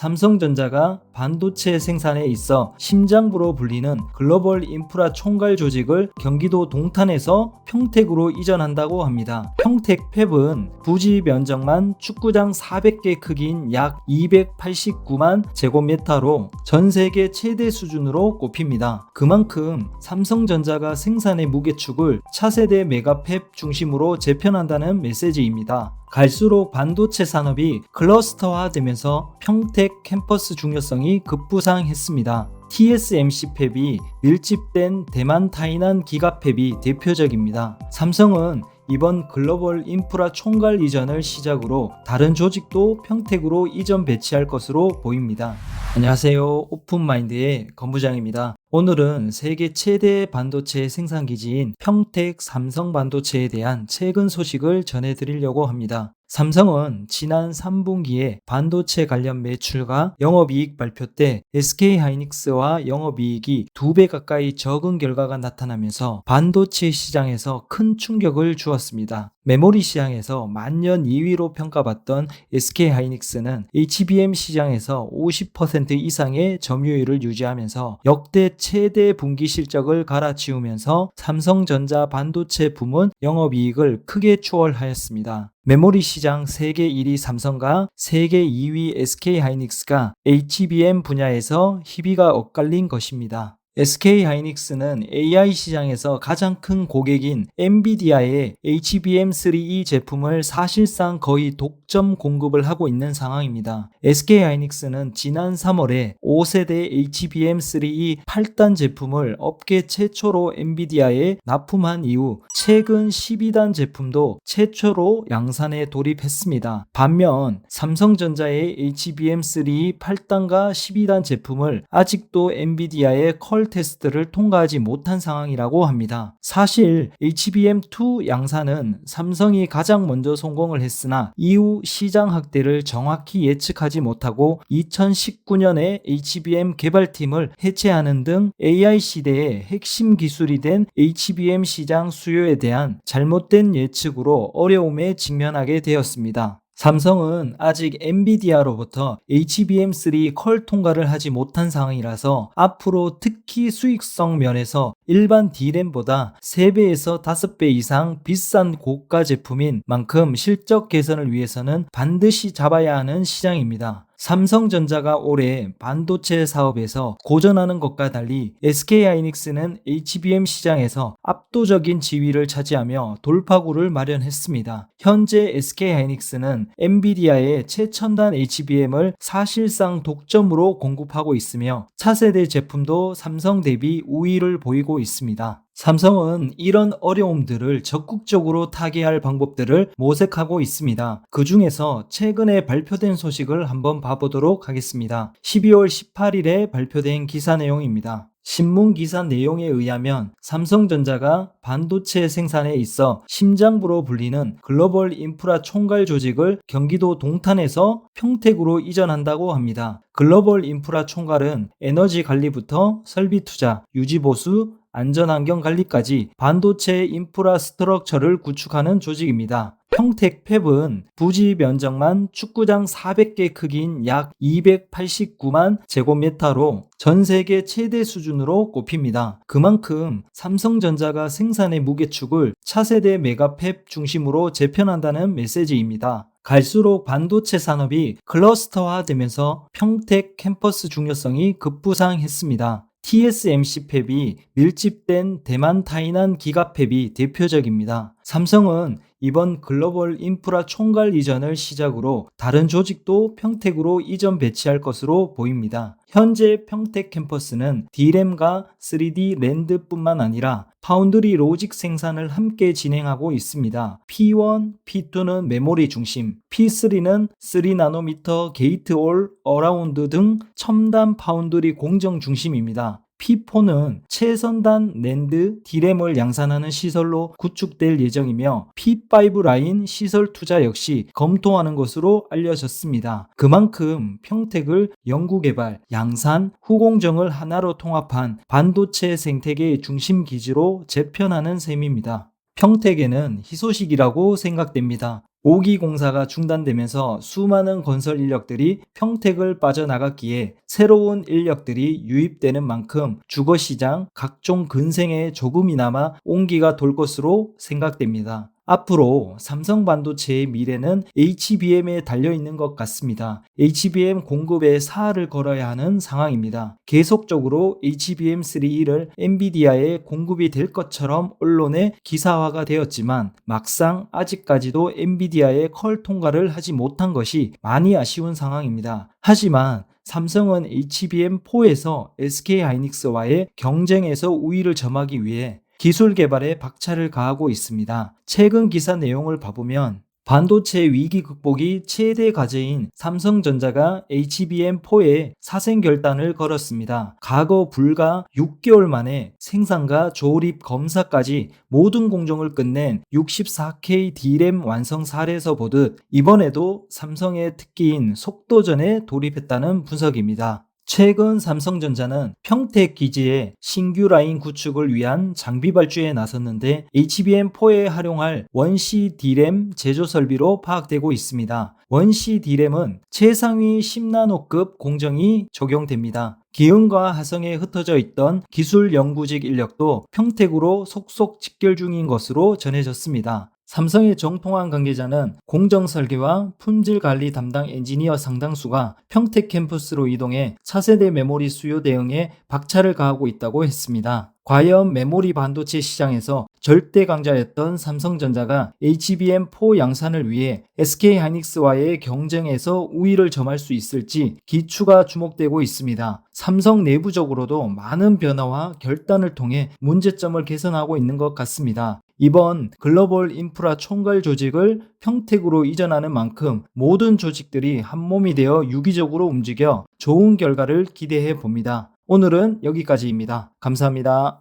삼성전자가 반도체 생산에 있어 심장부로 불리는 글로벌 인프라 총괄 조직을 경기도 동탄에서 평택으로 이전한다고 합니다. 평택 팹은 부지 면적만 축구장 400개 크기인 약 289만 제곱미터로 전 세계 최대 수준으로 꼽힙니다. 그만큼 삼성전자가 생산의 무게축을 차세대 메가팹 중심으로 재편한다는 메시지입니다. 갈수록 반도체 산업이 클러스터화되면서 평택 캠퍼스 중요성이 급부상했습니다. TSMC 팹이 밀집된 대만 타이난 기가 팹이 대표적입니다. 삼성은 이번 글로벌 인프라 총괄 이전을 시작으로 다른 조직도 평택으로 이전 배치할 것으로 보입니다. 안녕하세요. 오픈마인드의 건부장입니다. 오늘은 세계 최대 반도체 생산기지인 평택 삼성반도체에 대한 최근 소식을 전해드리려고 합니다. 삼성은 지난 3분기에 반도체 관련 매출과 영업이익 발표 때 SK하이닉스와 영업이익이 2배 가까이 적은 결과가 나타나면서 반도체 시장에서 큰 충격을 주었습니다. 메모리 시장에서 만년 2위로 평가받던 SK하이닉스는 HBM 시장에서 50% 이상의 점유율을 유지하면서 역대 최대 분기 실적을 갈아치우면서 삼성전자 반도체 부문 영업이익을 크게 추월하였습니다. 메모리 시장 세계 1위 삼성과 세계 2위 SK하이닉스가 HBM 분야에서 희비가 엇갈린 것입니다. SK하이닉스는 AI 시장에서 가장 큰 고객인 엔비디아의 HBM3E 제품을 사실상 거의 독점 공급을 하고 있는 상황입니다. SK하이닉스는 지난 3월에 5세대 HBM3E 8단 제품을 업계 최초로 엔비디아에 납품한 이후 최근 12단 제품도 최초로 양산에 돌입했습니다. 반면 삼성전자의 HBM3E 8단과 12단 제품을 아직도 엔비디아의 컬 테스트를 통과하지 못한 상황이라고 합니다. 사실 HBM2 양산은 삼성이 가장 먼저 성공을 했으나 이후 시장 확대를 정확히 예측하지 못하고 2019년에 HBM 개발팀을 해체하는 등 AI 시대의 핵심 기술이 된 HBM 시장 수요에 대한 잘못된 예측으로 어려움에 직면하게 되었습니다. 삼성은 아직 엔비디아로부터 HBM3 컬 통과를 하지 못한 상황이라서 앞으로 특히 수익성 면에서 일반 D램보다 3배에서 5배 이상 비싼 고가 제품인 만큼 실적 개선을 위해서는 반드시 잡아야 하는 시장입니다. 삼성전자가 올해 반도체 사업에서 고전하는 것과 달리 SK하이닉스는 HBM 시장에서 압도적인 지위를 차지하며 돌파구를 마련했습니다. 현재 SK하이닉스는 엔비디아의 최첨단 HBM을 사실상 독점으로 공급하고 있으며 차세대 제품도 삼성 대비 우위를 보이고 있습니다. 삼성은 이런 어려움들을 적극적으로 타개할 방법들을 모색하고 있습니다. 그 중에서 최근에 발표된 소식을 한번 봐보도록 하겠습니다. 12월 18일에 발표된 기사 내용입니다. 신문 기사 내용에 의하면 삼성전자가 반도체 생산에 있어 심장부로 불리는 글로벌 인프라 총괄 조직을 경기도 동탄에서 평택으로 이전한다고 합니다. 글로벌 인프라 총괄은 에너지 관리부터 설비 투자, 유지 보수, 안전환경 관리까지 반도체 인프라스트럭처를 구축하는 조직입니다. 평택 팹은 부지 면적만 축구장 400개 크기인 약 289만 제곱미터로 전 세계 최대 수준으로 꼽힙니다. 그만큼 삼성전자가 생산의 무게축을 차세대 메가팹 중심으로 재편한다는 메시지입니다. 갈수록 반도체 산업이 클러스터화되면서 평택 캠퍼스 중요성이 급부상했습니다. TSMC 팹이 밀집된 대만 타이난 기가 팹이 대표적입니다. 삼성은 이번 글로벌 인프라 총괄 이전을 시작으로 다른 조직도 평택으로 이전 배치할 것으로 보입니다. 현재 평택 캠퍼스는 D램과 3D 랜드뿐만 아니라 파운드리 로직 생산을 함께 진행하고 있습니다. P1, P2는 메모리 중심, P3는 3나노미터 게이트 올 어라운드 등 첨단 파운드리 공정 중심입니다. P4는 최선단 낸드 D램을 양산하는 시설로 구축될 예정이며 P5 라인 시설 투자 역시 검토하는 것으로 알려졌습니다. 그만큼 평택을 연구개발, 양산, 후공정을 하나로 통합한 반도체 생태계의 중심 기지로 재편하는 셈입니다. 평택에는 희소식이라고 생각됩니다. 5기 공사가 중단되면서 수많은 건설 인력들이 평택을 빠져나갔기에 새로운 인력들이 유입되는 만큼 주거시장, 각종 근생에 조금이나마 온기가 돌 것으로 생각됩니다. 앞으로 삼성반도체의 미래는 HBM에 달려있는 것 같습니다. HBM 공급에 사활을 걸어야 하는 상황입니다. 계속적으로 HBM3E를 엔비디아에 공급이 될 것처럼 언론에 기사화가 되었지만 막상 아직까지도 엔비디아에 컬 통과를 하지 못한 것이 많이 아쉬운 상황입니다. 하지만 삼성은 HBM4에서 SK하이닉스와의 경쟁에서 우위를 점하기 위해 기술 개발에 박차를 가하고 있습니다. 최근 기사 내용을 봐보면 반도체 위기 극복이 최대 과제인 삼성전자가 HBM4에 사생 결단을 걸었습니다. 과거 불과 6개월 만에 생산과 조립 검사까지 모든 공정을 끝낸 64K D램 완성 사례에서 보듯 이번에도 삼성의 특기인 속도전에 돌입했다는 분석입니다. 최근 삼성전자는 평택 기지에 신규 라인 구축을 위한 장비 발주에 나섰는데 HBM4에 활용할 원C D램 제조 설비로 파악되고 있습니다. 원C D램은 최상위 10나노급 공정이 적용됩니다. 기흥과 하성에 흩어져 있던 기술 연구직 인력도 평택으로 속속 직결 중인 것으로 전해졌습니다. 삼성의 정통한 관계자는 공정 설계와 품질 관리 담당 엔지니어 상당수가 평택 캠퍼스로 이동해 차세대 메모리 수요 대응에 박차를 가하고 있다고 했습니다. 과연 메모리 반도체 시장에서 절대 강자였던 삼성전자가 HBM4 양산을 위해 SK하이닉스와의 경쟁에서 우위를 점할 수 있을지 기추가 주목되고 있습니다. 삼성 내부적으로도 많은 변화와 결단을 통해 문제점을 개선하고 있는 것 같습니다. 이번 글로벌 인프라 총괄 조직을 평택으로 이전하는 만큼 모든 조직들이 한몸이 되어 유기적으로 움직여 좋은 결과를 기대해 봅니다. 오늘은 여기까지입니다. 감사합니다.